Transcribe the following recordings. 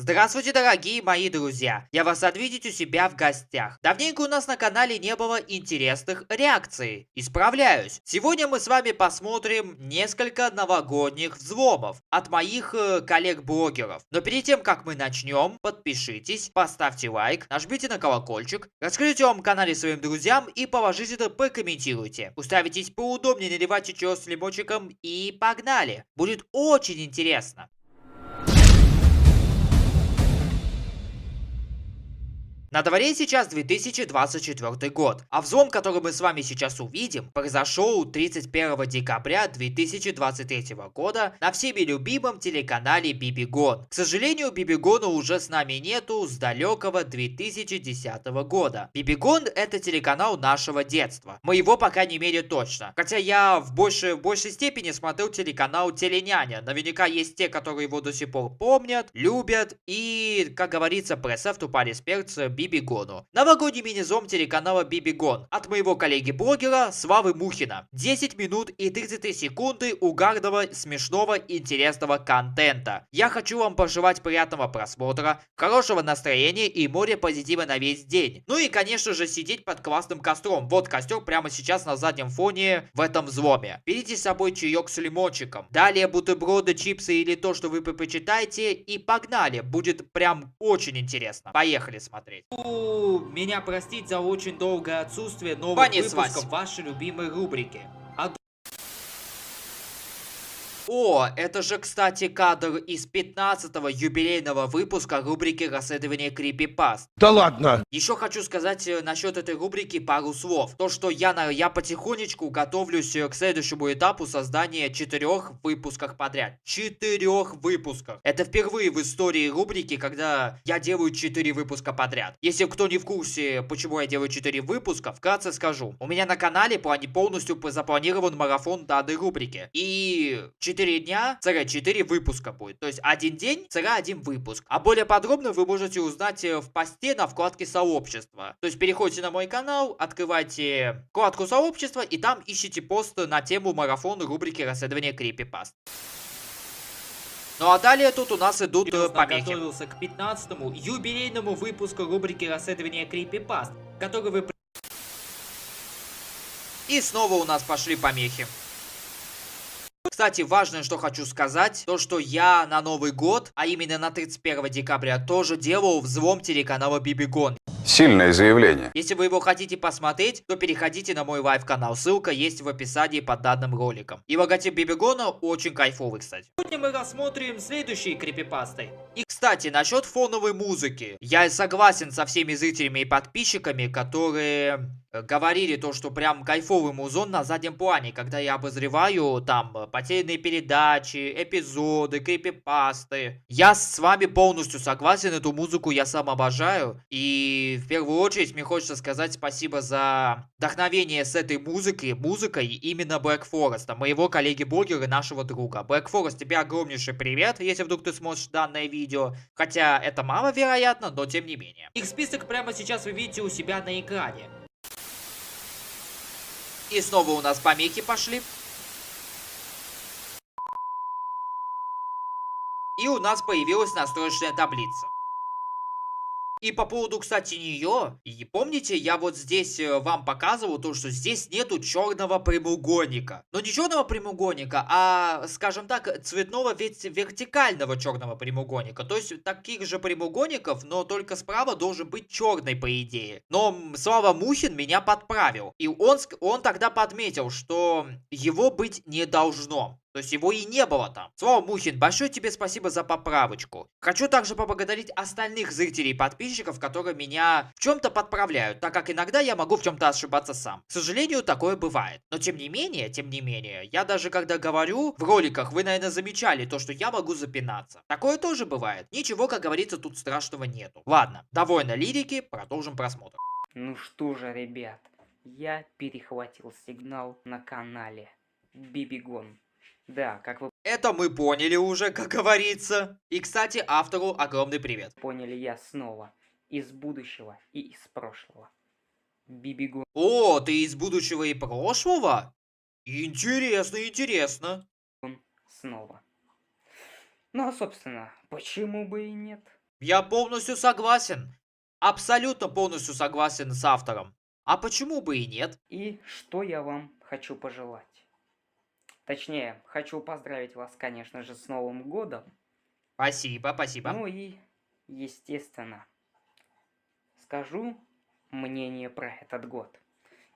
Здравствуйте, дорогие мои друзья! Я вас рад видеть у себя в гостях. Давненько у нас на канале не было интересных реакций. Исправляюсь. Сегодня мы с вами посмотрим несколько новогодних взломов от моих коллег-блогеров. Но перед тем, как мы начнем, подпишитесь, поставьте лайк, нажмите на колокольчик, расскажите о канале своим друзьям и положительно прокомментируйте. Устраивайтесь поудобнее, наливайте чай с лимончиком и погнали! Будет очень интересно. На дворе сейчас 2024 год, а взлом, который мы с вами сейчас увидим, произошел 31 декабря 2023 года на всеми любимом телеканале Бибигон. К сожалению, Бибигона уже с нами нету с далекого 2010 года. Бибигон — это телеканал нашего детства. Моего, по крайней мере, точно. Хотя я в большей степени смотрел телеканал Теленяня. Наверняка есть те, которые его до сих пор помнят, любят и, как говорится, пресс тупали с перца Бибигону. Новогодний мини-зом телеканала Бибигон от моего коллеги-блогера Славы Мухина. 10 минут и 33 секунды угарного, смешного, интересного контента. Я хочу вам пожелать приятного просмотра, хорошего настроения и море позитива на весь день. Ну и, конечно же, сидеть под классным костром. Вот костер прямо сейчас на заднем фоне в этом взломе. Берите с собой чаек с лимончиком. Далее бутерброды, чипсы или то, что вы предпочитаете, и погнали. Будет прям очень интересно. Поехали смотреть. Меня простить за очень долгое отсутствие новых выпусков вашей любимой рубрики. О, это же, кстати, кадр из 15-го юбилейного выпуска рубрики расследования крипипаст. Да ладно! Еще хочу сказать насчет этой рубрики пару слов. То, что я потихонечку готовлюсь к следующему этапу создания 4 выпусков подряд. 4 выпусков. Это впервые в истории рубрики, когда я делаю 4 выпуска подряд. Если кто не в курсе, почему я делаю 4 выпуска, вкратце скажу. У меня на канале полностью запланирован марафон данной рубрики. И 4 дня, 4 выпуска будет. То есть один день, 1 выпуск. А более подробно вы можете узнать в посте на вкладке сообщества. То есть переходите на мой канал, открывайте вкладку сообщества и там ищите пост на тему марафона рубрики расследования крипипаст. Ну а далее тут у нас идут помехи. Я готовился к 15-му юбилейному выпуску рубрики расследования крипипаст, который вы... И снова у нас пошли помехи. Кстати, важное, что хочу сказать, то что я на Новый год, а именно на 31 декабря, тоже делал взлом телеканала Бибигон. Сильное заявление. Если вы его хотите посмотреть, то переходите на мой лайв-канал. Ссылка есть в описании под данным роликом. И логотип Бибигона очень кайфовый, кстати. Сегодня мы рассмотрим следующие крипипасты. И, кстати, насчет фоновой музыки. Я согласен со всеми зрителями и подписчиками, которые говорили то, что прям кайфовый музон на заднем плане, когда я обозреваю там потерянные передачи, эпизоды, крипипасты. Я с вами полностью согласен, эту музыку я сам обожаю. И в первую очередь мне хочется сказать спасибо за вдохновение с этой музыкой именно Black Forest, моего коллеги-блогера и нашего друга. Black Forest, тебе огромнейший привет, если вдруг ты смотришь данное видео. Хотя это маловероятно, но тем не менее. Их список прямо сейчас вы видите у себя на экране. И снова у нас помехи пошли. И у нас появилась настроечная таблица. И по поводу, кстати, нее, и помните, я вот здесь вам показывал то, что здесь нету черного прямоугольника. Но не черного прямоугольника, а, скажем так, цветного вертикального черного прямоугольника. То есть таких же прямоугольников, но только справа должен быть черный, по идее. Но Слава Мухин меня подправил. И он тогда подметил, что его быть не должно. То есть его и не было там. Слава Мухин, большое тебе спасибо за поправочку. Хочу также поблагодарить остальных зрителей и подписчиков, которые меня в чем-то подправляют, так как иногда я могу в чем-то ошибаться сам. К сожалению, такое бывает. Но тем не менее, я даже когда говорю в роликах, вы, наверное, замечали то, что я могу запинаться. Такое тоже бывает. Ничего, как говорится, тут страшного нету. Ладно, довольно лирики, продолжим просмотр. Ну что же, ребят, я перехватил сигнал на канале Бибигон. Да, как вы Это мы поняли уже, как говорится. И, кстати, автору огромный привет. поняли, я снова из будущего и из прошлого. Бибигон О, ты из будущего и прошлого? Интересно. снова. Ну а собственно, почему бы и нет? Я полностью согласен. Абсолютно полностью согласен с автором. А почему бы и нет? И что я вам хочу пожелать? Точнее, хочу поздравить вас, конечно же, с Новым годом. Спасибо, спасибо. Ну и, естественно, скажу мнение про этот год.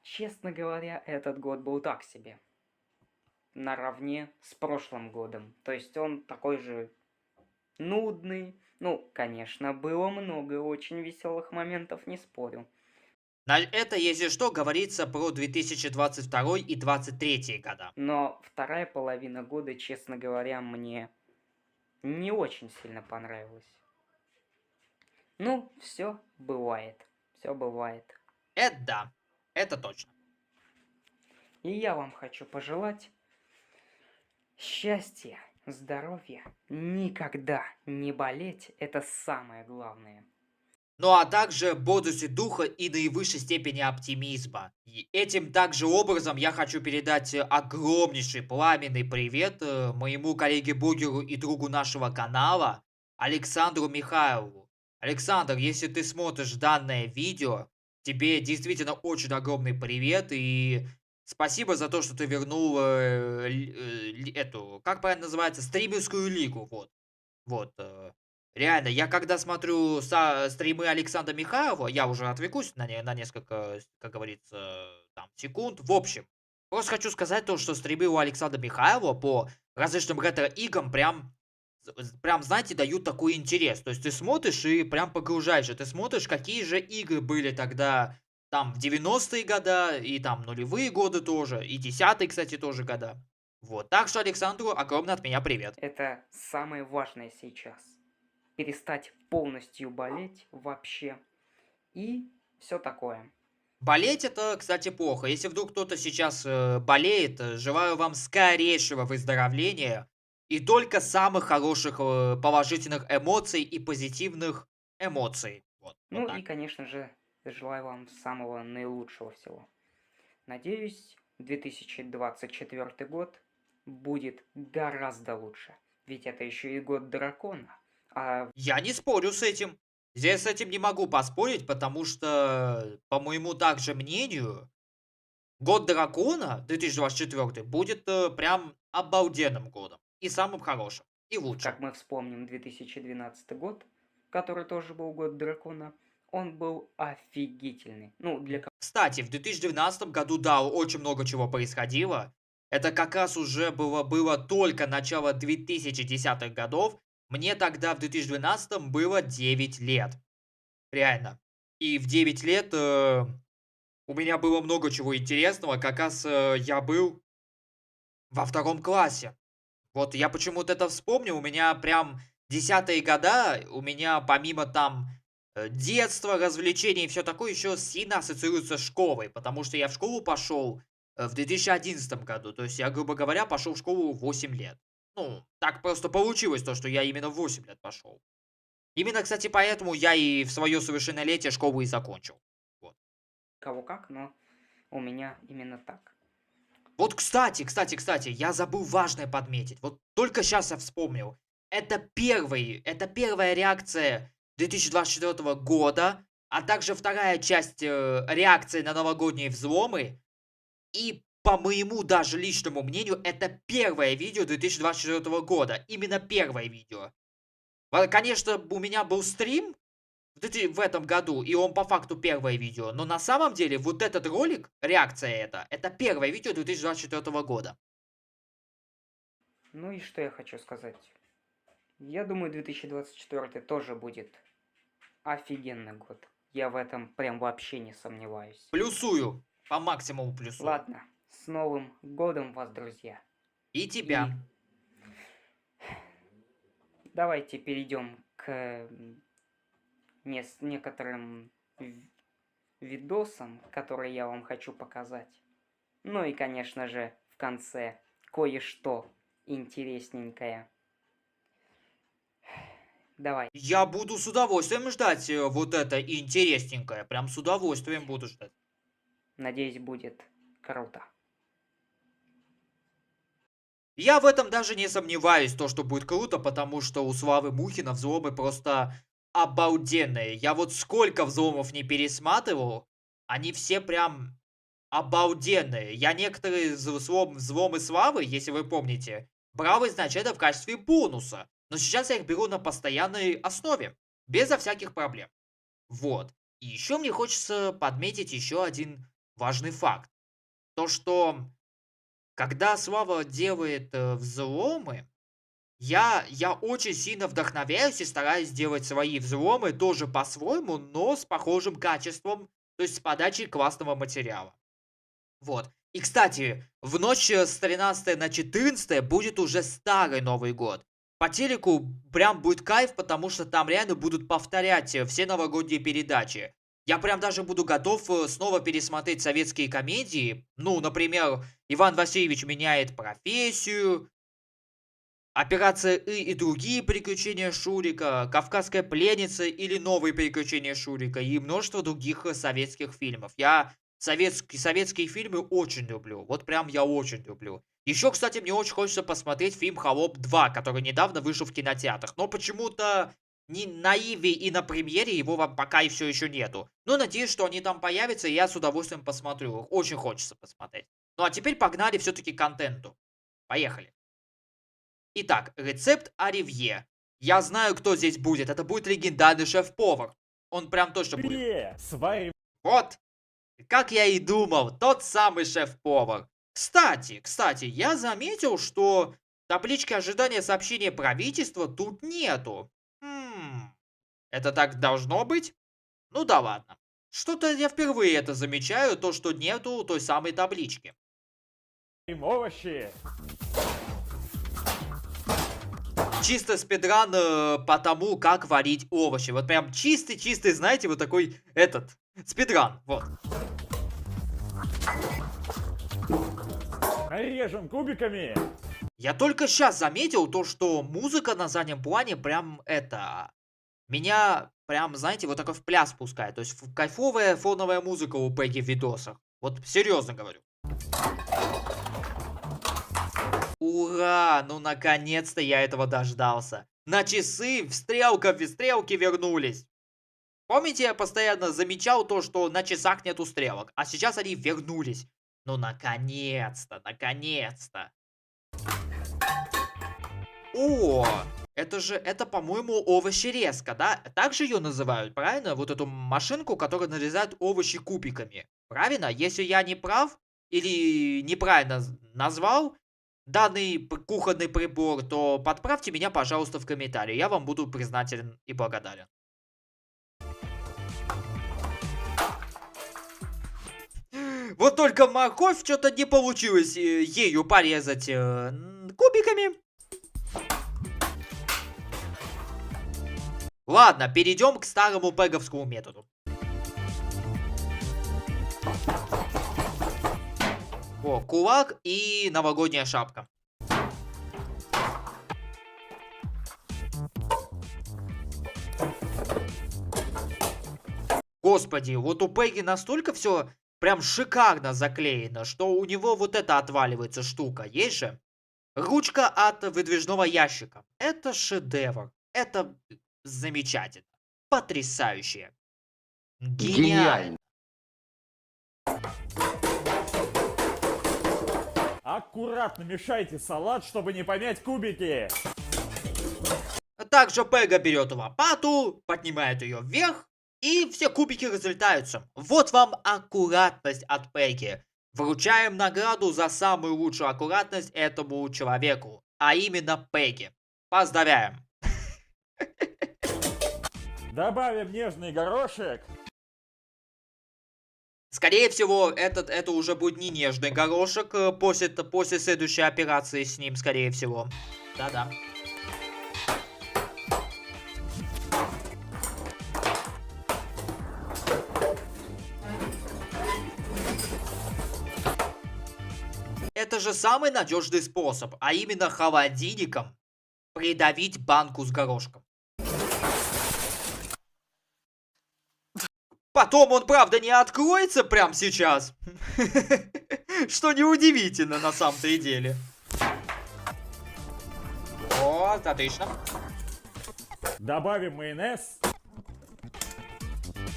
Честно говоря, этот год был так себе. Наравне с прошлым годом. То есть он такой же нудный. Ну, конечно, было много очень веселых моментов, не спорю. На это, если что, говорится про 2022 и 2023 года. Но вторая половина года, честно говоря, мне не очень сильно понравилась. Ну, все бывает. Все бывает. Это да, это точно. И я вам хочу пожелать счастья, здоровья, никогда не болеть. Это самое главное. Ну а также бодрости духа и наивысшей степени оптимизма. И этим также образом я хочу передать огромнейший пламенный привет моему коллеге-блогеру и другу нашего канала Александру Михайлову. Александр, если ты смотришь данное видео, тебе действительно очень огромный привет и спасибо за то, что ты вернул эту, как правильно называется, стримерскую лигу. Вот. Вот. Реально, я когда смотрю стримы Александра Михайлова, я уже отвлекусь на несколько, как говорится, там, секунд. В общем, просто хочу сказать то, что стримы у Александра Михайлова по различным ретро-играм прям, знаете, дают такой интерес. То есть ты смотришь и прям погружаешься. Ты смотришь, какие же игры были тогда, там, в 90-е года, и там нулевые годы тоже, и 10-е, кстати, тоже года. Вот. Так что Александру огромный от меня привет. Это самое важное сейчас. Перестать полностью болеть вообще. И все такое. Болеть это, кстати, плохо. Если вдруг кто-то сейчас болеет, желаю вам скорейшего выздоровления и только самых хороших положительных эмоций и позитивных эмоций. Вот, вот Ну и, так. конечно же, желаю вам самого наилучшего всего. Надеюсь, 2024 год будет гораздо лучше. Ведь это еще и год дракона. А Я не спорю с этим. Здесь с этим не могу поспорить, потому что, по моему также мнению, год дракона 2024 будет прям обалденным годом. И самым хорошим. И лучшим. как мы вспомним 2012 год, который тоже был год дракона, он был офигительный. Ну, для Кстати, в 2012 году, да, очень много чего происходило. Это как раз уже было только начало 2010-х годов. Мне тогда в 2012 было 9 лет. Реально. И в 9 лет у меня было много чего интересного. Как раз я был во втором классе. Вот я почему-то это вспомнил. У меня прям 10-е года, у меня помимо там детства, развлечений и все такое, еще сильно ассоциируется с школой. Потому что я в школу пошел в 2011 году. То есть я, грубо говоря, пошел в школу 8 лет. Ну, так просто получилось то, что я именно в 8 лет пошел. Именно, кстати, поэтому я и в свое совершеннолетие школу и закончил. Вот. кого как, но у меня именно так. Вот, кстати, я забыл важное подметить. Вот только сейчас я вспомнил. Это первая реакция 2024 года, а также вторая часть реакции на новогодние взломы. И по моему даже личному мнению, это первое видео 2024 года. Именно первое видео. Конечно, у меня был стрим в этом году, и он по факту первое видео. Но на самом деле вот этот ролик, реакция это первое видео 2024 года. Ну и что я хочу сказать. Я думаю, 2024 тоже будет офигенный год. Я в этом прям вообще не сомневаюсь. Плюсую. По максимуму плюсую. Ладно, с Новым годом вас, друзья. И тебя. Давайте перейдем к некоторым видосам, которые я вам хочу показать. Ну и, конечно же, в конце кое-что интересненькое. Давай. Я буду с удовольствием ждать вот это интересненькое. Прям с удовольствием буду ждать. Надеюсь, будет круто. Я в этом даже не сомневаюсь, то, что будет круто, потому что у Славы Мухина взломы просто обалденные. Я вот сколько взломов не пересматривал, они все прям обалденные. Я некоторые взломы славы, если вы помните, брал изначально в качестве бонуса. Но сейчас я их беру на постоянной основе, безо всяких проблем. Вот. И еще мне хочется подметить еще один важный факт. То, что когда Слава делает взломы, я очень сильно вдохновляюсь и стараюсь делать свои взломы тоже по-своему, но с похожим качеством, то есть с подачей классного материала. Вот. И, кстати, в ночь с 13 на 14 будет уже старый Новый год. По телеку прям будет кайф, потому что там реально будут повторять все новогодние передачи. Я прям даже буду готов снова пересмотреть советские комедии. Ну, например, Иван Васильевич меняет профессию, Операция и другие приключения Шурика, Кавказская пленница или новые приключения Шурика и множество других советских фильмов. Я советские фильмы очень люблю. Вот прям я очень люблю. Еще, кстати, мне очень хочется посмотреть фильм «Холоп 2», который недавно вышел в кинотеатрах. Но почему-то ни на Иви и на премьере его пока и все еще нету. Но надеюсь, что они там появятся, и я с удовольствием посмотрю. Очень хочется посмотреть. Ну а теперь погнали все-таки к контенту. Поехали. Итак, рецепт оливье. Я знаю, кто здесь будет. Это будет легендарный шеф-повар. Он прям точно будет. Сварим. Вот. Как я и думал, тот самый шеф-повар. Кстати, я заметил, что таблички ожидания сообщения правительства тут нету. Это так должно быть? Ну да ладно. Что-то я впервые это замечаю, то что нету той самой таблички. Овощи. Чисто спидран по тому, как варить овощи. Вот прям чистый, знаете, вот такой спидран. Вот. Режем кубиками. Я только сейчас заметил то, что музыка на заднем плане прям меня прям, знаете, вот такой в пляс пускает. То есть кайфовая фоновая музыка у Пегги в видосах. Вот серьезно говорю. Ура! Ну наконец-то я этого дождался. На часы стрелки вернулись. Помните, я постоянно замечал то, что на часах нету стрелок, а сейчас они вернулись. Ну наконец-то. О, это, по-моему, овощерезка, да? Так же ее называют, правильно? Вот эту машинку, которая нарезает овощи кубиками. Правильно? Если я не прав или неправильно назвал данный кухонный прибор, то подправьте меня, пожалуйста, в комментарии. Я вам буду признателен и благодарен. Вот только морковь что-то не получилось ею порезать кубиками. Ладно, перейдем к старому пеговскому методу. О, кулак и новогодняя шапка. Господи, вот у Пегги настолько все прям шикарно заклеено, что у него вот это отваливается штука, есть же? Ручка от выдвижного ящика. Это шедевр. Это замечательно. Потрясающе. Гениально. Аккуратно мешайте салат, чтобы не помять кубики. Также Пега берет лопату, поднимает ее вверх, и все кубики разлетаются. Вот вам аккуратность от Пеги. Вручаем награду за самую лучшую аккуратность этому человеку, а именно Пеги. Поздравляем. Добавим нежный горошек. Скорее всего, это уже будет не нежный горошек после следующей операции с ним, скорее всего. Да-да. Это же самый надежный способ, а именно холодильником придавить банку с горошком. Потом он, правда, не откроется прямо сейчас. Что неудивительно на самом-то и деле. Вот, отлично. Добавим майонез.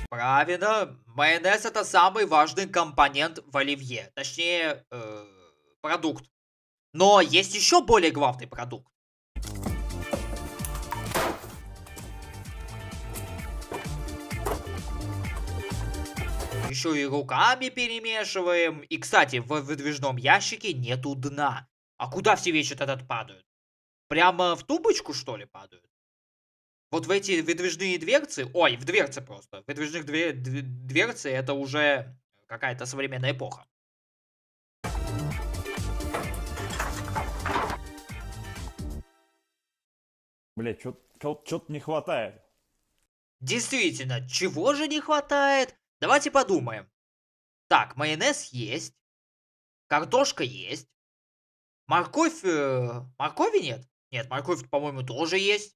Правильно, майонез это самый важный компонент в оливье. Точнее, продукт. Но есть еще более главный продукт. Еще и руками перемешиваем. И, кстати, в выдвижном ящике нету дна. А куда все вещи тогда падают? Прямо в тумбочку, что ли, падают? Вот в эти выдвижные дверцы... Ой, в дверцы просто. Выдвижных дверцы это уже какая-то современная эпоха. Блять, чё-то не хватает. Действительно, чего же не хватает? Давайте подумаем. Так, майонез есть. Картошка есть. Морковь... моркови нет? Нет, морковь, по-моему, тоже есть.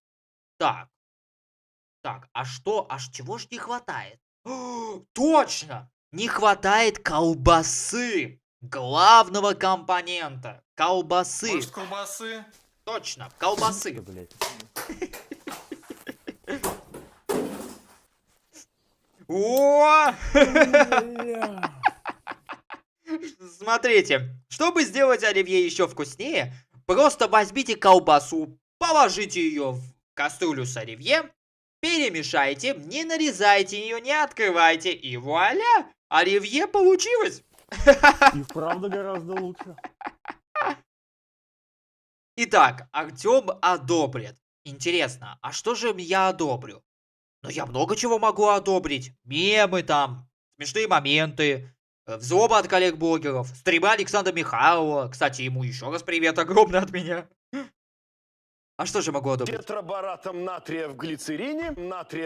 Так. Так, а что? Чего ж не хватает? Точно! Не хватает колбасы. Главного компонента. Колбасы. Может, колбасы? Точно, колбасы. Да, блядь. О! Бля. Смотрите, чтобы сделать оливье еще вкуснее, просто возьмите колбасу, положите ее в кастрюлю с оливье, перемешайте, не нарезайте ее, не открывайте, и вуаля! Оливье получилось! И вправду гораздо лучше. Итак, Артем одобрит. Интересно, а что же я одобрю? Ну, я много чего могу одобрить. Мемы там, смешные моменты, взломы от коллег-блогеров, стримы Александра Михайлова. Кстати, ему еще раз привет огромный от меня. А что же могу одобрить? Тетрабаратом натрия в глицерине,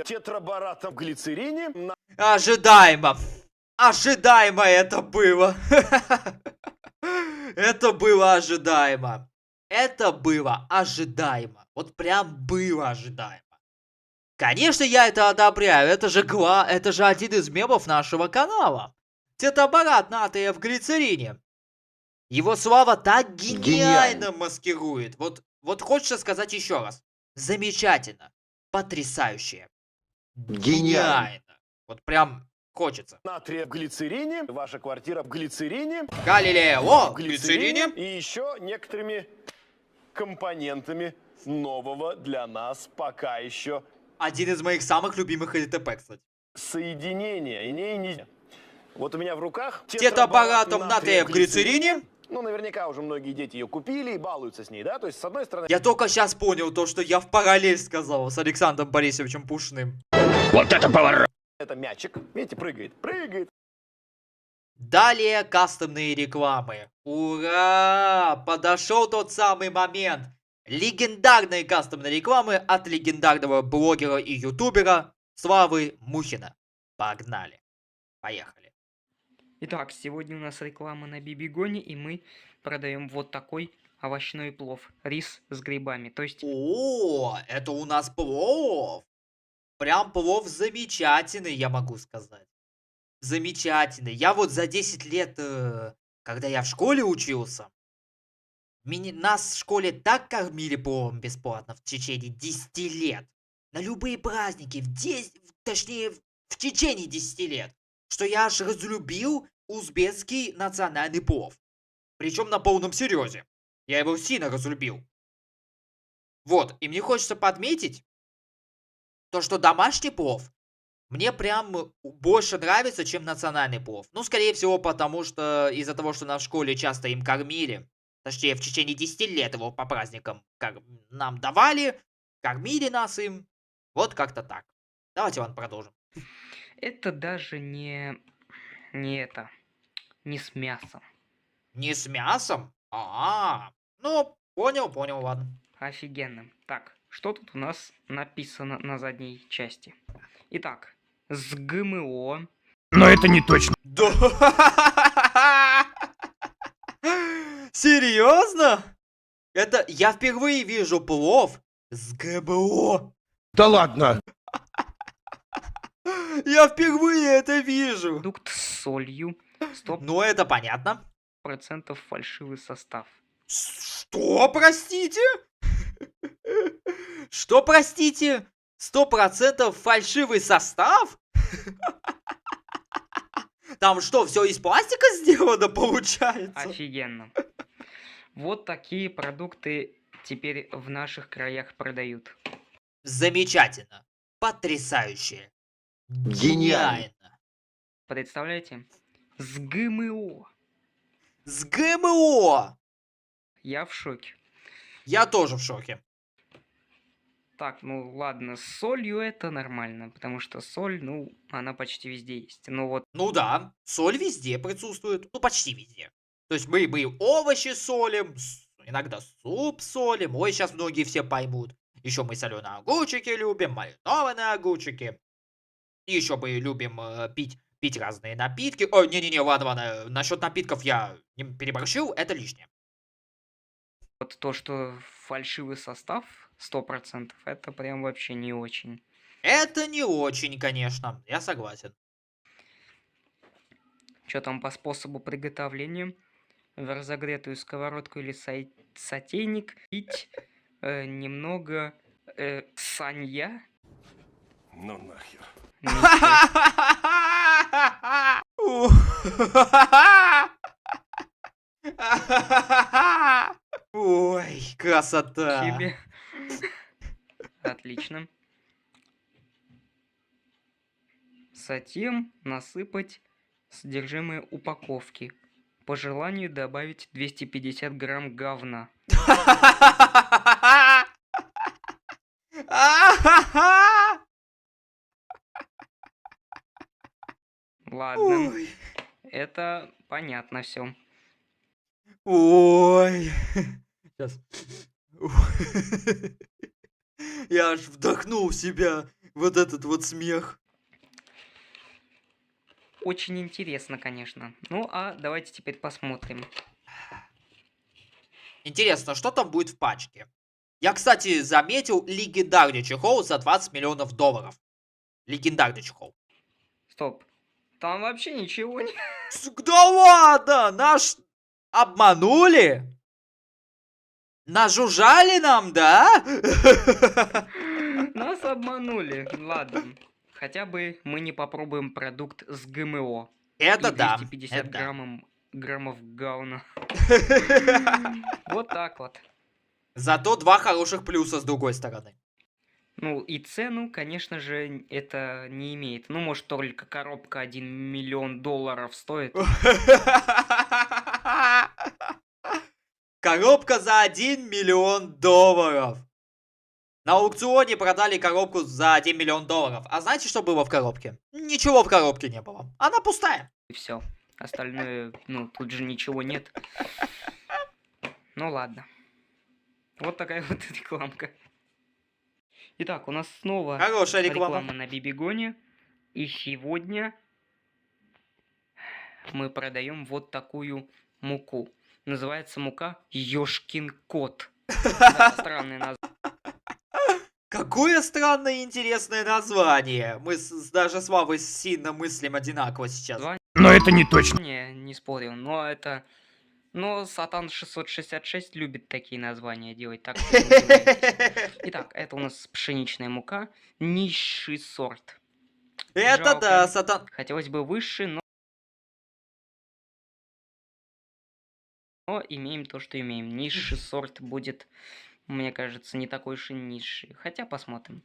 тетрабаратом в глицерине, Ожидаемо. Ожидаемо это было. Это было ожидаемо. Это было ожидаемо. Вот прям было ожидаемо. Конечно, я это одобряю. Это же один из мемов нашего канала. Тетрабарат натрия в глицерине. Его слава так гениально маскирует. Вот хочется сказать еще раз. Замечательно. Потрясающе. Гениально. Вот прям хочется. натрия в глицерине, ваша квартира в глицерине, Галилео, глицерине. и еще некоторыми компонентами нового для нас пока еще Один из моих самых любимых ЛТП, кстати. соединения. И вот у меня в руках Тетрабаратом натрия в глицерине. Ну, наверняка уже многие дети ее купили и балуются с ней, да? То есть, с одной стороны... Я только сейчас понял то, что я в параллель сказал с Александром Борисовичем Пушным. Это мячик, видите, прыгает. Далее кастомные рекламы. Ура! Подошел тот самый момент. Легендарные кастомные рекламы от легендарного блогера и ютубера Славы Мухина. Погнали. Поехали. Итак, сегодня у нас реклама на Бибигоне, и мы продаем вот такой овощной плов. Рис с грибами. То есть... О, это у нас плов. Прям плов замечательный, я могу сказать. Замечательный. Я вот за 10 лет, когда я в школе учился, нас в школе так кормили пловом бесплатно в течение 10 лет. На любые праздники, точнее, в течение 10 лет. Что я аж разлюбил узбекский национальный плов. Причем на полном серьезе. Я его сильно разлюбил. Вот, и мне хочется подметить, то, что домашний плов мне прям больше нравится, чем национальный плов. Ну, скорее всего, потому что из-за того, что нас в школе часто им кормили, точнее, в течение 10 лет его по праздникам нам давали, кормили нас им. Вот как-то так. Давайте, Иван, продолжим. Это даже не с мясом. Не с мясом? Ну, понял, ладно. Офигенно. Так, что тут у нас написано на задней части? Итак, с ГМО. Но это не точно. Да. Серьезно? Это я впервые вижу плов с ГМО. Да ладно. Я впервые это вижу. Продукт с солью. 100% Ну, это понятно. фальшивый состав. Что, простите? Что, простите? 100% фальшивый состав? Там что, все из пластика сделано, получается? Офигенно. Вот такие продукты теперь в наших краях продают. Замечательно. Потрясающе. Гениально. Представляете? С ГМО. С ГМО. Я в шоке. Я тоже в шоке. Так, ну ладно, с солью это нормально, потому что соль, ну, она почти везде есть. Но вот Ну да, соль везде присутствует. Ну, почти везде. То есть мы овощи солим, иногда суп солим. Ой, сейчас многие все поймут. Еще мы соленые огурчики любим, маринованные огурчики. И еще мы любим пить разные напитки. Ой, не-не-не, ладно, насчет напитков я не переборщил, это лишнее. Вот то, что фальшивый состав 100%, это прям вообще не очень. Это не очень, конечно, я согласен. Что там по способу приготовления? В разогретую сковородку или сотейник пить немного санья. Ну нахер. Ой, красота. Тебе. Отлично. Затем насыпать содержимое упаковки. По желанию добавить 250 грамм говна. Ладно, Ой. это понятно все. Ой. Сейчас. Я аж вдохнул в себя вот этот вот смех. Очень интересно, конечно. Ну, а давайте теперь посмотрим. Интересно, что там будет в пачке? Я, кстати, заметил легендарный чехол за 20 миллионов долларов. Легендарный чехол. Стоп. Там вообще ничего не... Да ладно! Наш обманули? Нажужжали нам, да? Нас обманули. Ладно. Хотя бы мы не попробуем продукт с ГМО. Это И да. 250 это да. граммов говна. Вот так вот. Зато два хороших плюса с другой стороны. Ну и цену, конечно же, это не имеет. Ну, может, только коробка 1 миллион долларов стоит. Коробка за 1 миллион долларов. На аукционе продали коробку за 1 миллион долларов. А знаете, что было в коробке? Ничего в коробке не было. Она пустая. И все. Остальное, ну, тут же ничего нет. Ну ладно. Вот такая вот рекламка. Итак, у нас снова Хорошая реклама. на Бибигоне. И сегодня мы продаем вот такую муку. Называется мука Ёшкин кот. Да, странное название. Какое странное и интересное название. Мы даже с Вавой сильно мыслим одинаково сейчас. Но это не точно. Не спорю, но это... Но Сатан 666 любит такие названия делать, так что не удивляйтесь. Итак, это у нас пшеничная мука, низший сорт. Это Жалко. да, Сатан. Хотелось бы выше, но имеем то, что имеем. Низший сорт будет, мне кажется, не такой уж и низший. Хотя посмотрим.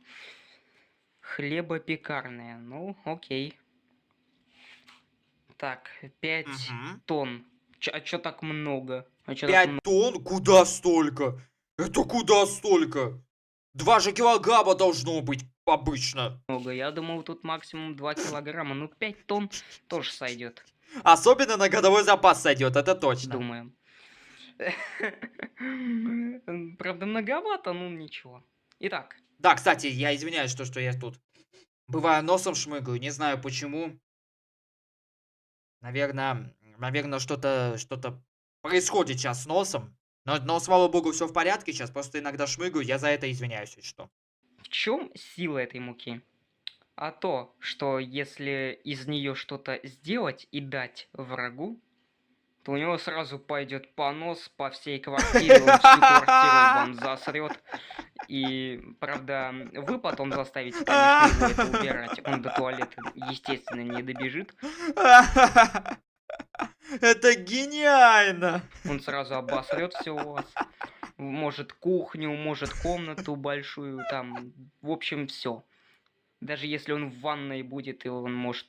Хлебопекарная, ну окей. Так, 5 Мгм. тонн. А чё так много? 5 тонн? Куда столько? Это куда столько? 2 же килограмма должно быть обычно. Много. Я думал, тут максимум 2 килограмма. Ну, 5 тонн тоже сойдет. Особенно на годовой запас сойдет, это точно. Думаем. Правда, многовато, ну ничего. Итак, Да, кстати, я извиняюсь, что я тут бываю носом шмыгаю, не знаю почему. Наверное, что-то происходит сейчас с носом. Но слава богу, все в порядке сейчас. Просто иногда шмыгаю, я за это извиняюсь, если что. в чем сила этой муки? А то, что если из нее что-то сделать и дать врагу, то у него сразу пойдет понос по всей квартире, он всю квартиру вам засрет. И, правда, вы потом заставите, конечно, его это убирать. Он до туалета, естественно, не добежит. Это гениально! Он сразу обосрет все у вас. Может кухню, может комнату большую, там, в общем, все. Даже если он в ванной будет, и он может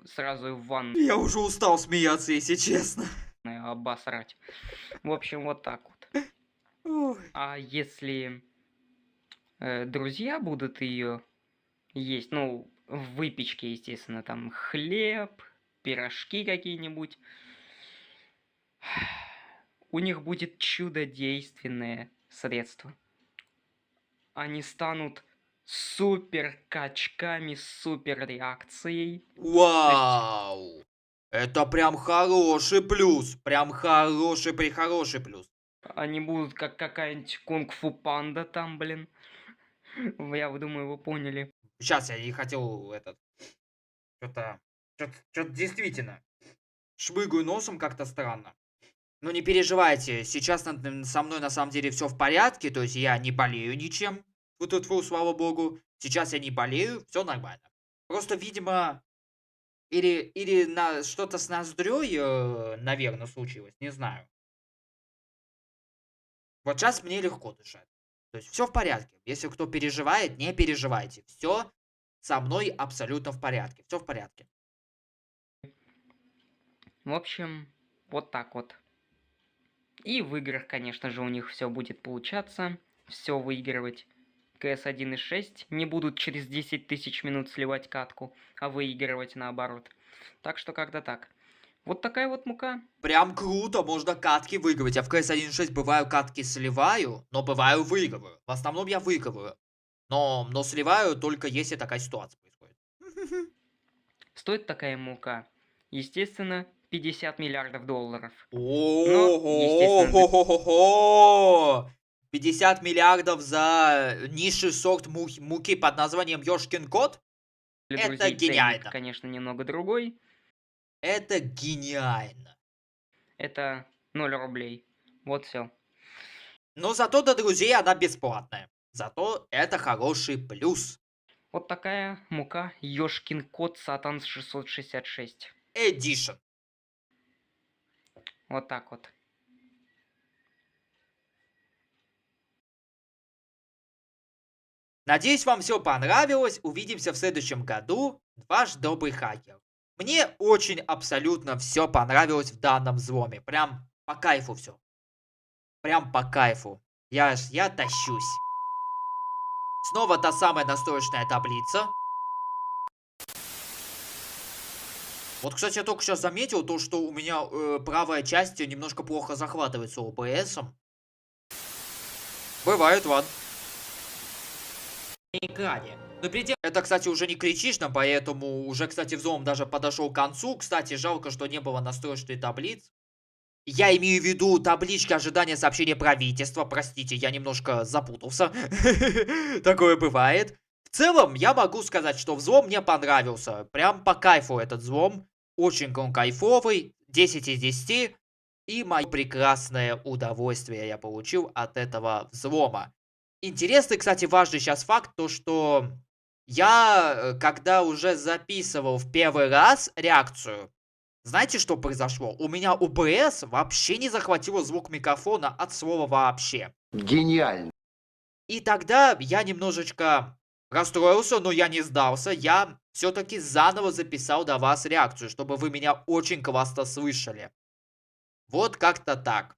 сразу и в ванной Я уже устал смеяться, если честно. обосрать. В общем, вот так вот. Ой. А если друзья будут ее есть, ну, в выпечке, естественно, там хлеб, пирожки какие-нибудь, у них будет чудодейственное средство. Они станут супер качками, супер реакцией. Вау! Это прям хороший плюс. Прям хороший плюс. Они будут как какая-нибудь кунг-фу панда там, блин. Я думаю, вы поняли. Сейчас я не хотел этот... Что-то действительно. Шмыгаю носом как-то странно. Но не переживайте, сейчас со мной на самом деле все в порядке, то есть я не болею ничем. Вот это, слава богу. Сейчас я не болею, все нормально. Просто, видимо, или на что-то с ноздрёй, наверное, случилось, не знаю. Вот сейчас мне легко дышать. То есть все в порядке. Если кто переживает, не переживайте. Все со мной абсолютно в порядке. Все в порядке. В общем, вот так вот. И в играх, конечно же, у них все будет получаться. Все выигрывать. CS 1.6 не будут через 10 тысяч минут сливать катку, а выигрывать наоборот. Так что как-то так. Вот такая вот мука. Прям круто, можно катки выигрывать. Я в CS 1.6 бываю катки сливаю, но бываю выигрываю. В основном я выигрываю. Но сливаю только если такая ситуация происходит. Стоит такая мука, естественно, 50 миллиардов долларов. Ого-го-го-го-го! 50 миллиардов за низший сорт муки под названием Ёшкин кот? Для Это друзей гениально. ценник, конечно, немного другой. Это гениально. Это 0 рублей. Вот все. Но зато для друзей она бесплатная. Зато это хороший плюс. Вот такая мука Ёшкин кот Сатан 666. Эдишн. Вот так вот. Надеюсь, вам все понравилось. Увидимся в следующем году. Ваш добрый хакер. Мне очень абсолютно все понравилось в данном взломе. Прям по кайфу все. Прям по кайфу. Я тащусь. Снова та самая настроечная таблица. Вот, кстати, я только сейчас заметил то, что у меня правая часть немножко плохо захватывается OBS-ом. Бывает, ладно. На экране. Но перед тем... Это, кстати, уже не критично, поэтому уже, кстати, взлом даже подошел к концу. Кстати, жалко, что не было настроечной таблиц. Я имею в виду таблички ожидания сообщения правительства. Простите, я немножко запутался. Такое бывает. В целом, я могу сказать, что взлом мне понравился. Прям по кайфу этот взлом. Очень он кайфовый. 10 из 10. И мое прекрасное удовольствие я получил от этого взлома. Интересный, кстати, важный сейчас факт, то что я, когда уже записывал в первый раз реакцию, знаете, что произошло? У меня OBS вообще не захватило звук микрофона от слова вообще. Гениально. И тогда я немножечко расстроился, но я не сдался. Я все-таки заново записал до вас реакцию, чтобы вы меня очень классно слышали. Вот как-то так.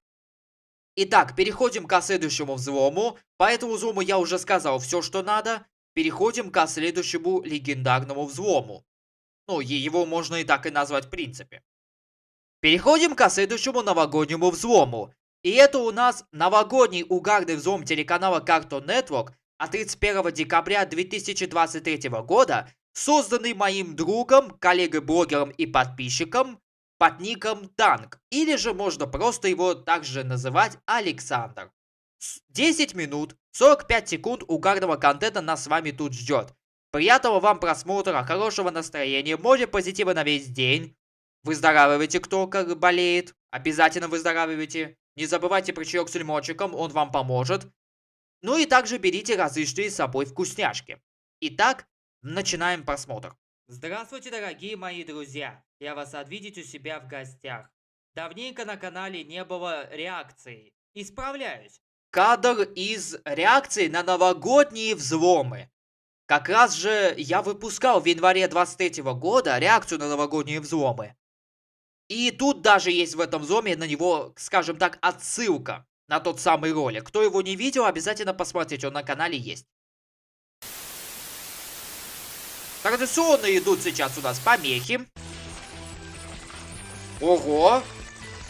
Итак, переходим к следующему взлому. По этому взлому я уже сказал все, что надо. Переходим к следующему легендарному взлому. Ну, его можно и так и назвать в принципе. Переходим к следующему новогоднему взлому. И это у нас новогодний угарный взлом телеканала Cartoon Network от 31 декабря 2023 года, созданный моим другом, коллегой-блогером и подписчиком под ником Танк. Или же можно просто его также называть Александр. 10 минут, 45 секунд угарного контента нас с вами тут ждет. Приятного вам просмотра, хорошего настроения, море позитива на весь день. Выздоравливайте, кто как болеет. Обязательно выздоравливайте. Не забывайте про чаек с лимончиком, он вам поможет. Ну и также берите различные с собой вкусняшки. Итак, начинаем просмотр. Здравствуйте, дорогие мои друзья. Я вас рад видеть у себя в гостях. Давненько на канале не было реакции. Исправляюсь. Кадр из реакции на новогодние взломы. Как раз же я выпускал в январе 23 года реакцию на новогодние взломы. И тут даже есть в этом взломе на него, скажем так, отсылка на тот самый ролик. Кто его не видел, обязательно посмотрите, он на канале есть. Традиционно идут сейчас у нас помехи. Ого!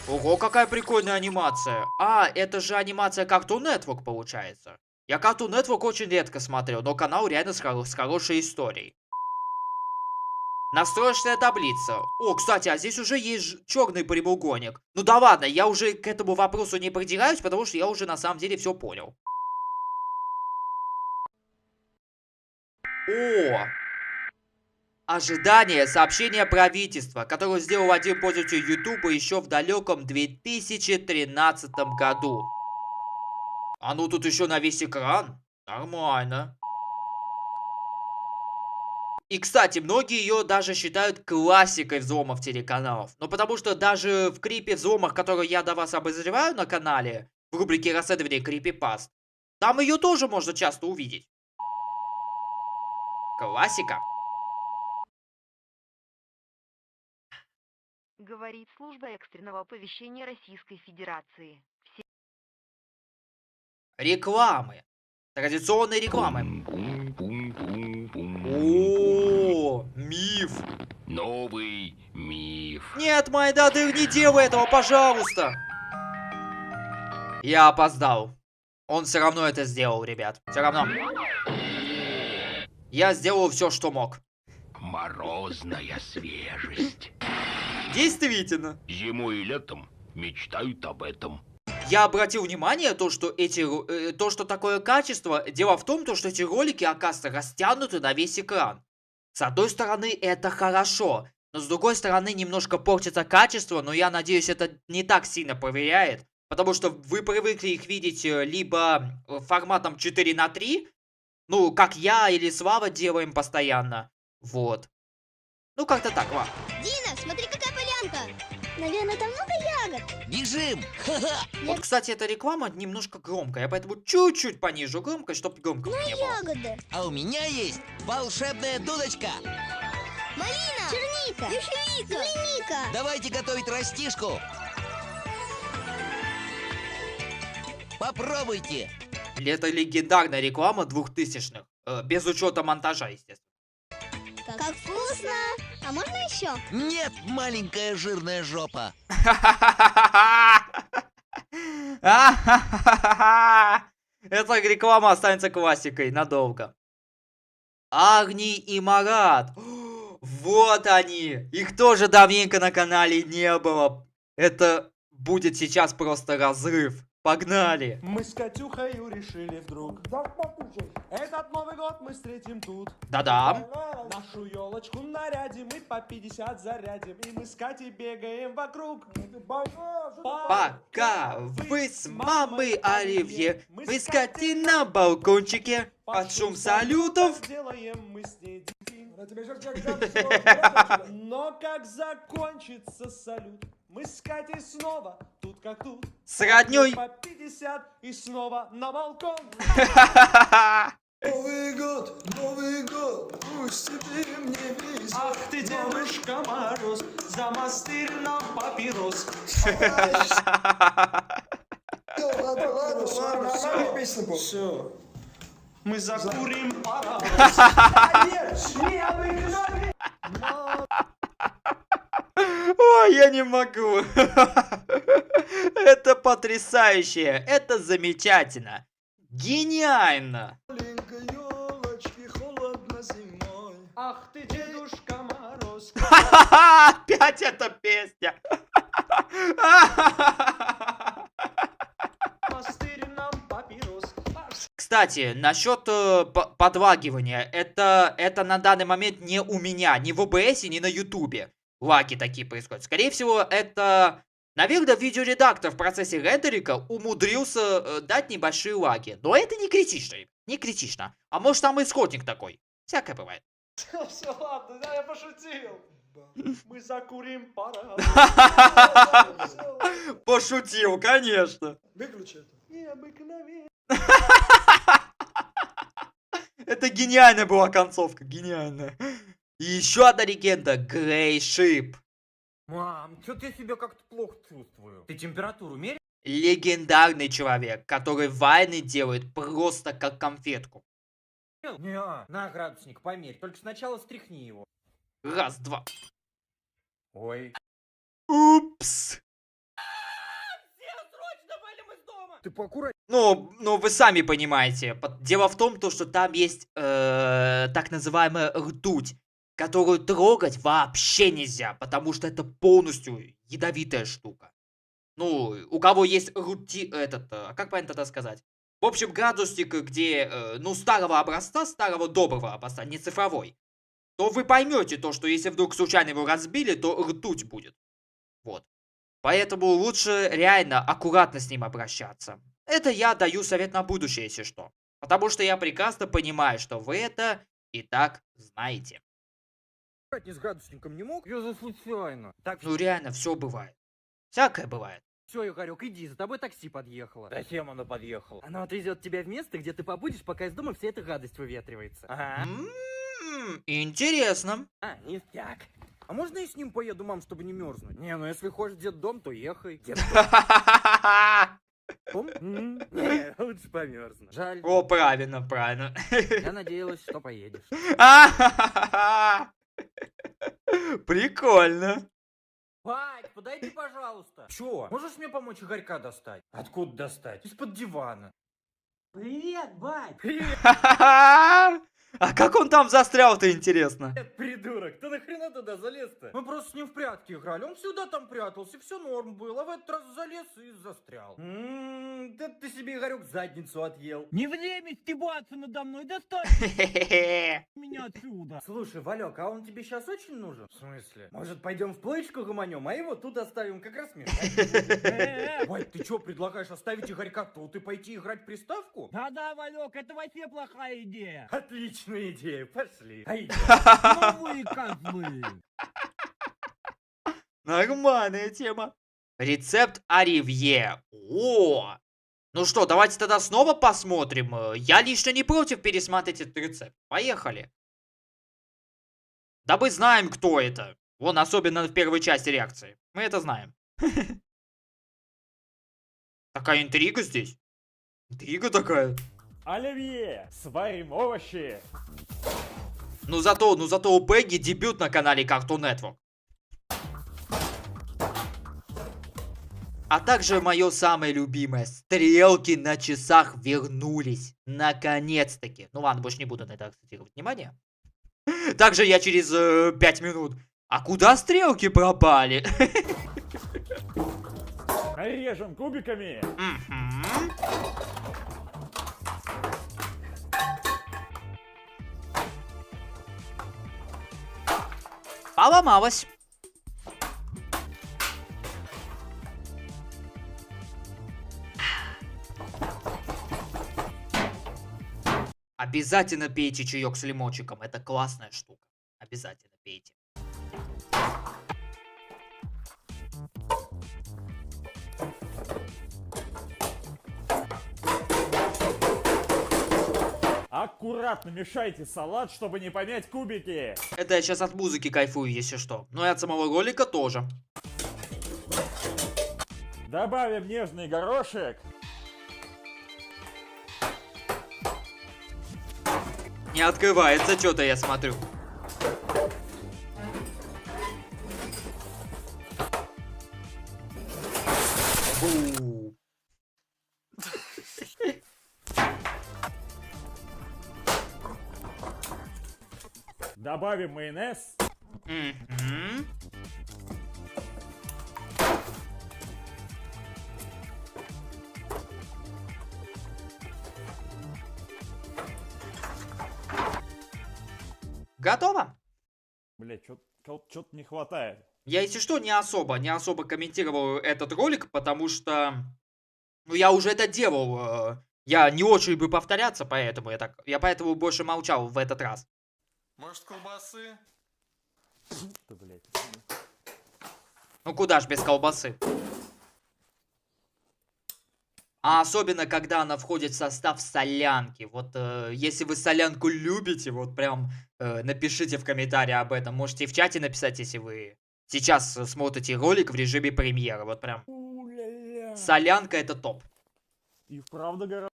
Ого, какая прикольная анимация. А, это же анимация Cartoon Network получается. Я Cartoon Network очень редко смотрел, но канал реально с хорошей историей. Настроечная таблица. О, кстати, а здесь уже есть черный прямоугольник. Ну да ладно, я уже к этому вопросу не придираюсь, потому что я уже на самом деле все понял. О! Ожидание сообщения правительства, которое сделал один пользователь YouTube еще в далеком 2013 году. А ну тут еще на весь экран. Нормально. И, кстати, многие ее даже считают классикой взломов телеканалов. Ну, потому что даже в крипе взломах, которые я до вас обозреваю на канале, в рубрике расследования крипипаст, там ее тоже можно часто увидеть. Классика. Говорит служба экстренного оповещения Российской Федерации. Рекламы. Традиционные рекламы. Пум-пум-пум-пум. О, миф. Новый миф. Нет, Майдадыр, не делай этого, пожалуйста. Я опоздал. Он все равно это сделал, ребят. Все равно. Я сделал все, что мог. Морозная свежесть. Действительно. Зимой и летом мечтают об этом. Я обратил внимание, то, что такое качество. Дело в том, что эти ролики, оказывается, растянуты на весь экран. С одной стороны, это хорошо. Но с другой стороны, немножко портится качество. Но я надеюсь, это не так сильно проверяет. Потому что вы привыкли их видеть либо форматом 4:3. Ну, как я или Слава делаем постоянно. Вот. Ну, как-то так, ладно. Дина, смотри, какая полянка! Наверное, там много ягод. Бежим! Ха-ха! Вот, кстати, эта реклама немножко громкая, поэтому чуть-чуть понижу громкость, чтобы громко не было. Ягоды. А у меня есть волшебная дудочка. Малина. Черника. Ежевика. Земляника. Давайте готовить растишку. Попробуйте. Это легендарная реклама 2000-х. Без учета монтажа, естественно. Как вкусно. А можно еще? Нет, маленькая жирная жопа. Эта реклама останется классикой надолго. Агни и Марат. Вот они. Их тоже давненько на канале не было. Это будет сейчас просто разрыв. Погнали. Мы с Катюхою решили вдруг. Этот Новый год мы встретим тут. Да-да. Нашу елочку нарядим и по 50 зарядим. И мы с Катей бегаем вокруг. Пока вы с мамой Оливье, мы с Катей на балкончике. Под шум салютов. Делаем мы с ней детей. Но как закончится салют, мы с Катей снова тут как тут. С роднёй. По 50 и снова на балкон. Новый год, пусть тебе мне везет. Ах ты, Дедушка Мороз, замастырь нам папирос. Все, мы закурим паровоз. Ой, я не могу. Это потрясающе. Это замечательно. Гениально. Ах ты, Дедушка Мороз. Опять эта песня. Замастырь нам папирос. Кстати, насчет подлагивания. Это на данный момент не у меня, ни в OBS, ни на YouTube. Лаги такие происходят. Скорее всего, это Наверное, видеоредактор в процессе рендеринга умудрился дать небольшие лаги. Но это не критично. Не критично. А может там исходник такой. Всякое бывает. Все, ладно, да, я пошутил. Мы закурим пора. Пошутил, конечно. Выключи это. Необыкновенно. Это гениальная была концовка, гениальная. И еще одна легенда, Грей Шип. Мам, что-то я себя как-то плохо чувствую. Ты температуру мерил? Легендарный человек, который вайны делает просто как конфетку. Не, на градусник померь, только сначала стряхни его. Раз, два. Ой. Упс. Ты поаккуратней. Ну, вы сами понимаете. Дело в том, что там есть так называемая ртуть, которую трогать вообще нельзя, потому что это полностью ядовитая штука. Ну, у кого есть как правильно это сказать? В общем, градусник, где, старого образца, старого доброго образца, не цифровой, то вы поймете то, что если вдруг случайно его разбили, то ртуть будет. Вот. Поэтому лучше реально аккуратно с ним обращаться. Это я даю совет на будущее, если что. Потому что я прекрасно понимаю, что вы это и так знаете. С градусником не мог? Я за случайно. Так, Ну реально, все бывает. Всякое бывает. все, Игорек, иди, за тобой такси подъехало. Зачем оно подъехало? Оно отвезет тебя в место, где ты побудешь, пока из дома вся эта гадость выветривается. Ага. Интересно. А, ништяк. А можно я с ним поеду, мам, чтобы не мерзнуть? Не, ну если хочешь в детдом, то ехай. Не, лучше померзну. Жаль. О, правильно, правильно. Я надеялась, что поедешь. Прикольно. Бать, подойди, пожалуйста. Чё? Можешь мне помочь Игорька достать? Откуда достать? Из-под дивана. Привет, бать. Привет, А как он там застрял-то, интересно? придурок. Ты нахрена туда залез-то? Мы просто с ним в прятки играли. Он всегда там прятался, все норм было. А в этот раз залез и застрял. Да ты себе, Игорек, задницу отъел. Не время стебаться надо мной, достань меня отсюда. Слушай, Валек, а он тебе сейчас очень нужен? В смысле? Может, пойдем в плычку гомонем, а его тут оставим, как раз мешать. Валь, ты что, предлагаешь оставить Игорька тут и пойти играть в приставку? Да-да, Валек, это вообще плохая идея. Отличная идея, пошли. Ну вы козлы. Нормальная тема. Рецепт оливье. О! Ну что, давайте тогда снова посмотрим. Я лично не против пересмотреть этот рецепт. Поехали. Да мы знаем, кто это. Вон, особенно в первой части реакции. Мы это знаем. Такая интрига здесь. Интрига такая. Оливье, сварим овощи. Ну зато у Пегги дебют на канале Cartoon Network. А также мое самое любимое. Стрелки на часах вернулись. Наконец-таки. Ну ладно, больше не буду на это акцентировать внимание. Также я через 5 минут. А куда стрелки пропали? Нарежем кубиками. Поломалась. Обязательно пейте чаек с лимончиком. Это классная штука. Обязательно пейте. Аккуратно мешайте салат, чтобы не помять кубики. Это я сейчас от музыки кайфую, если что. Но и от самого ролика тоже. Добавим нежный горошек. Не открывается что-то, я смотрю. Бу. Добавим майонез. Мгм. Готово? Блять, что-то не хватает. Я, если что, не особо комментировал этот ролик, потому что, ну, я уже это делал. Я не очень люблю повторяться, поэтому я поэтому больше молчал в этот раз. Может, колбасы? Ну, куда ж без колбасы? А особенно, когда она входит в состав солянки. Вот, если вы солянку любите, вот прям напишите в комментарии об этом. Можете в чате написать, если вы сейчас смотрите ролик в режиме премьеры. Вот прям. Солянка это топ. И вправду гора.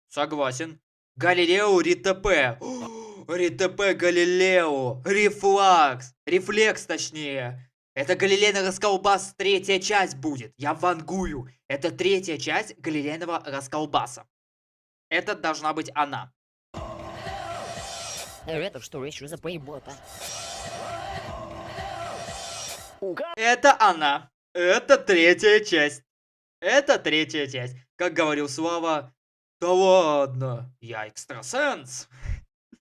Согласен. Галилео РТП. РТП Галилео. Рефлакс. Рефлекс, точнее. Это Галилейный расколбас, 3-я часть будет. Я вангую. Это 3-я часть Галилейного расколбаса. Это должна быть она. Это что еще за поебота? Это она. Это 3-я часть. Это 3-я часть. Как говорил Слава, да ладно, я экстрасенс.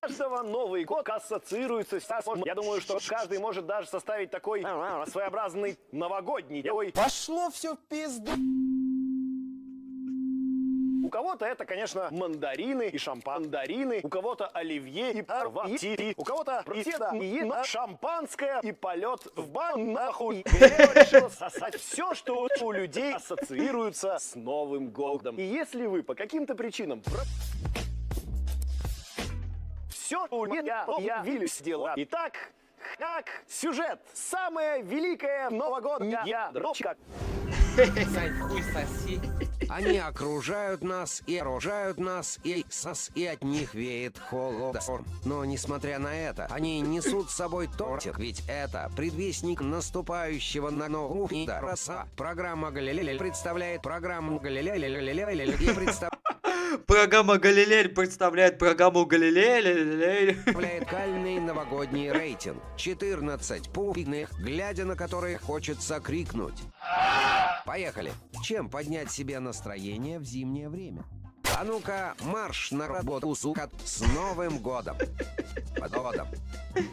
Каждого Новый год ассоциируется с... Я думаю, что каждый может даже составить такой своеобразный новогодний. Пошло все в пизду. У кого-то это, конечно, мандарины и шампан. Мандарины, у кого-то оливье и парвати, у кого-то беседа и шампанское и полет в бан нахуй. Галилео решила сосать все, что у людей ассоциируется с Новым годом. И если вы по каким-то причинам... Все у меня явились дела. Итак, сюжет. Самая великая новогодняя дрочка. Они окружают нас и от них веет холодом. Но несмотря на это, они несут с собой тортик, ведь это предвестник наступающего на новую роса. Программа Галилея представляет программу Программа Галилей представляет программу Галилей. Представляет кальный новогодний рейтинг. 14 пунктов, глядя на которые хочется крикнуть. Поехали. Чем поднять себе настроение в зимнее время? А ну-ка, марш на работу, сука, с Новым годом. Подводом.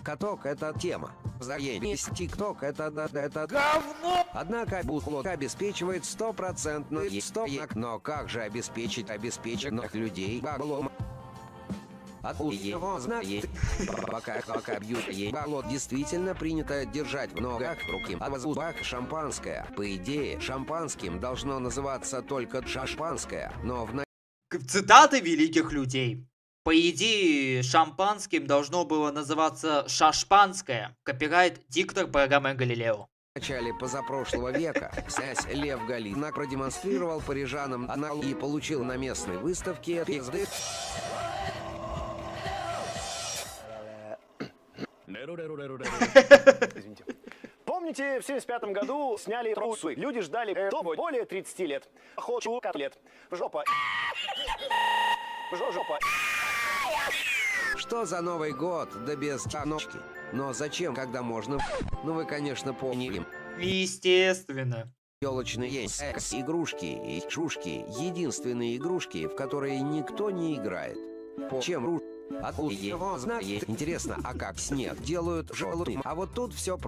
Каток — это тема. Заебись, ТикТок — это говно. Однако бутло обеспечивает стопроцентный стояк. Но как же обеспечить обеспеченных людей баблом? Откуда его знает? Пока бьют ебало, действительно принято держать в ногах руки, а в зубах шампанское. По идее, шампанским должно называться только шашпанское, но в Цитаты великих людей. По идее, шампанским должно было называться шашпанское. Копирайт диктор программы Галилео. В начале позапрошлого века князь Лев Галина продемонстрировал парижанам анал и получил на местной выставке пизды. Извините. Помните, в 75 году сняли трусы. Люди ждали более 30 лет. Хочу котлет. Жопа. Жопа. Что за Новый год, да без ножки? Но зачем, когда можно? Ну вы, конечно, поняли. Естественно. Елочные игрушки и чушки — единственные игрушки, в которые никто не играет. Чем откуда его знает? Интересно, а как снег делают желтым? А вот тут все.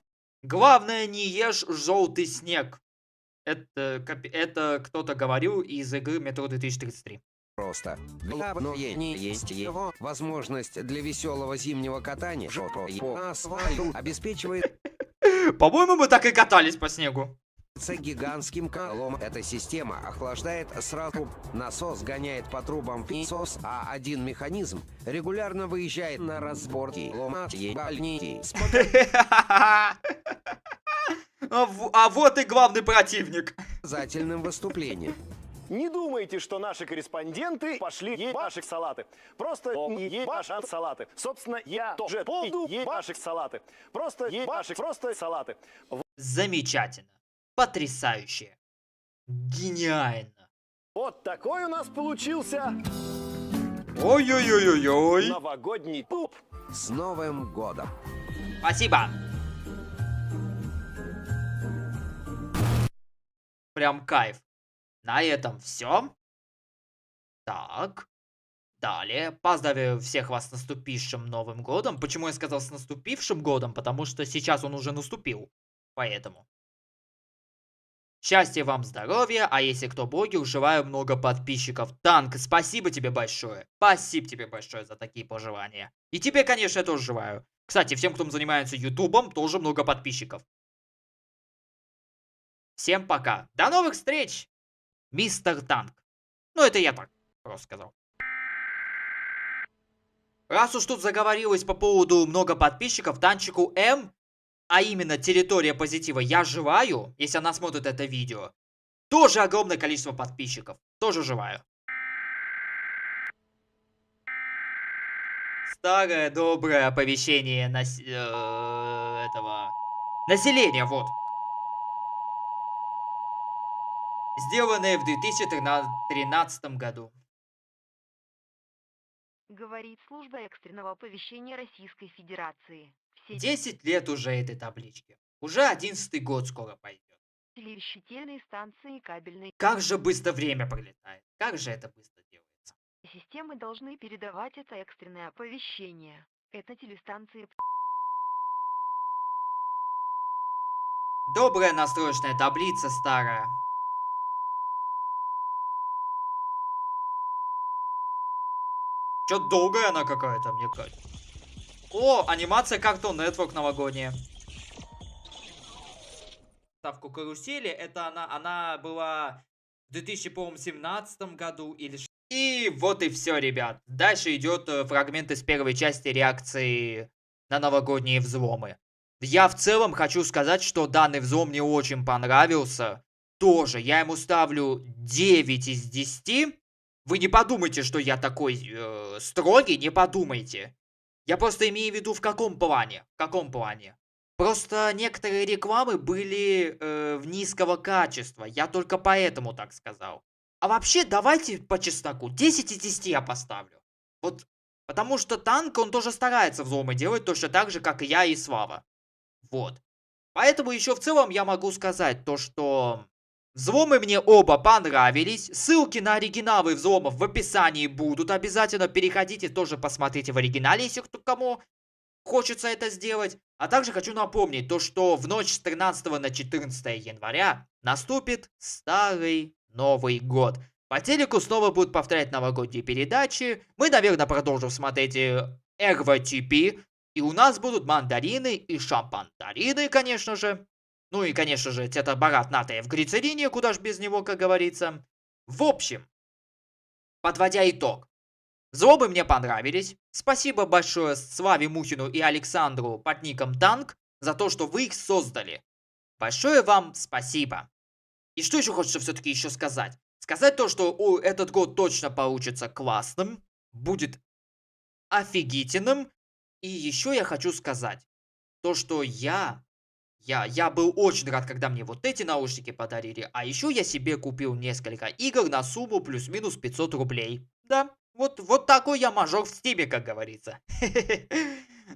Главное, не ешь желтый снег. Это кто-то говорил из игры Метро 2033. Просто. Главное не есть его. Возможность для веселого зимнего катания по асфальту обеспечивает. По-моему, мы так и катались по снегу. Гигантским колом. Эта система охлаждает сразу. Насос гоняет по трубам песос, а один механизм регулярно выезжает на разборки. Ломать ебальники. А вот и главный противник. Показательным выступлением. Не думайте, что наши корреспонденты пошли ебашек салаты. Просто ебашат салаты. Собственно, я тоже буду ебашек салаты. Просто ебашек, просто салаты. Замечательно. Потрясающе. Гениально. Вот такой у нас получился Ой-ой-ой-ой-ой. новогодний пуп. С Новым годом. Спасибо. Прям кайф. На этом все. Так. Далее. Поздравляю всех вас с наступившим Новым годом. Почему я сказал с наступившим годом? Потому что сейчас он уже наступил. Поэтому. Счастья вам, здоровья, а если кто блогер, желаю много подписчиков. Танк, спасибо тебе большое. Спасибо тебе большое за такие пожелания. И тебе, конечно, я тоже желаю. Кстати, всем, кто занимается ютубом, тоже много подписчиков. Всем пока. До новых встреч, мистер Танк. Ну, это я так просто сказал. Раз уж тут заговорилось по поводу много подписчиков, Танчику М, а именно территория позитива, я желаю, если она смотрит это видео, тоже огромное количество подписчиков. Тоже желаю. Старое доброе оповещение этого населения, вот. Сделанное в 2013 году. Говорит служба экстренного оповещения Российской Федерации. Все 10 лет уже этой табличке. Уже 11-й год скоро пойдет. телевещательные станции и кабельные Как же быстро время пролетает. Как же это быстро делается. системы должны передавать это экстренное оповещение. Это телестанции. Добрая настроечная таблица старая. Чё-то долгая она какая-то, мне кажется. О, анимация Cartoon Network новогодняя. Ставку карусели, это она была в 2017 году или... И вот и все, ребят. Дальше идет фрагмент из первой части реакции на новогодние взломы. Я в целом хочу сказать, что данный взлом мне очень понравился. Тоже, я ему ставлю 9 из 10. Вы не подумайте, что я такой строгий, не подумайте. Я просто имею в виду в каком плане. В каком плане? Просто некоторые рекламы были низкого качества. Я только поэтому так сказал. А вообще, давайте по чесноку. 10 из 10 я поставлю. Вот, потому что Танк, он тоже старается взломы делать точно так же, как и я и Слава. Вот. Поэтому еще в целом я могу сказать то, что... Взломы мне оба понравились. Ссылки на оригиналы взломов в описании будут. Обязательно переходите, тоже посмотрите в оригинале, если кому хочется это сделать. А также хочу напомнить то, что в ночь с 13 на 14 января наступит Старый Новый год. По телеку снова будут повторять новогодние передачи. Мы, наверное, продолжим смотреть РВТП. И у нас будут мандарины и шампантарины, конечно же. Ну и, конечно же, это Барат Натая в глицерине, куда ж без него, как говорится. В общем, подводя итог. Взломы мне понравились. Спасибо большое Славе Мухину и Александру под ником Танк за то, что вы их создали. Большое вам спасибо. И что еще хочется все-таки еще сказать? Сказать то, что этот год точно получится классным, будет офигительным. И еще я хочу сказать то, что я был очень рад, когда мне вот эти наушники подарили. А еще я себе купил несколько игр на сумму плюс-минус 500 рублей. Да, вот такой я мажор в стиме, как говорится.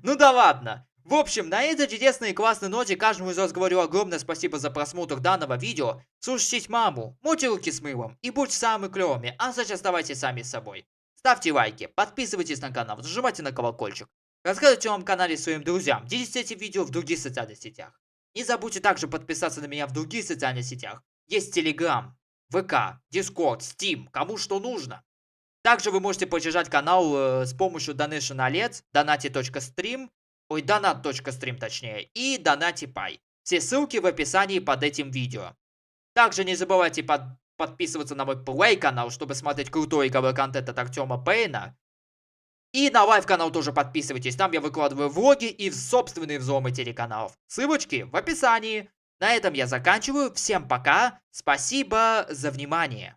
Ну да ладно. В общем, на этой чудесной и классной ноте каждому из вас говорю огромное спасибо за просмотр данного видео. Слушайте маму, мойте руки с мылом и будьте самыми клевыми. А сейчас оставайтесь сами с собой. Ставьте лайки, подписывайтесь на канал, нажимайте на колокольчик. Рассказывайте о моем канале своим друзьям, делитесь этим видео в других социальных сетях. Не забудьте также подписаться на меня в других социальных сетях. Есть Telegram, ВК, Discord, Steam, кому что нужно. Также вы можете поддержать канал с помощью Donation Alerts, donate.stream, donat.stream точнее, и donate.py. Все ссылки в описании под этим видео. Также не забывайте подписываться на мой Play канал, чтобы смотреть крутой игровой контент от Артема Пейна. И на лайв канал тоже подписывайтесь, там я выкладываю влоги и собственные взломы телеканалов. Ссылочки в описании. На этом я заканчиваю. Всем пока. Спасибо за внимание.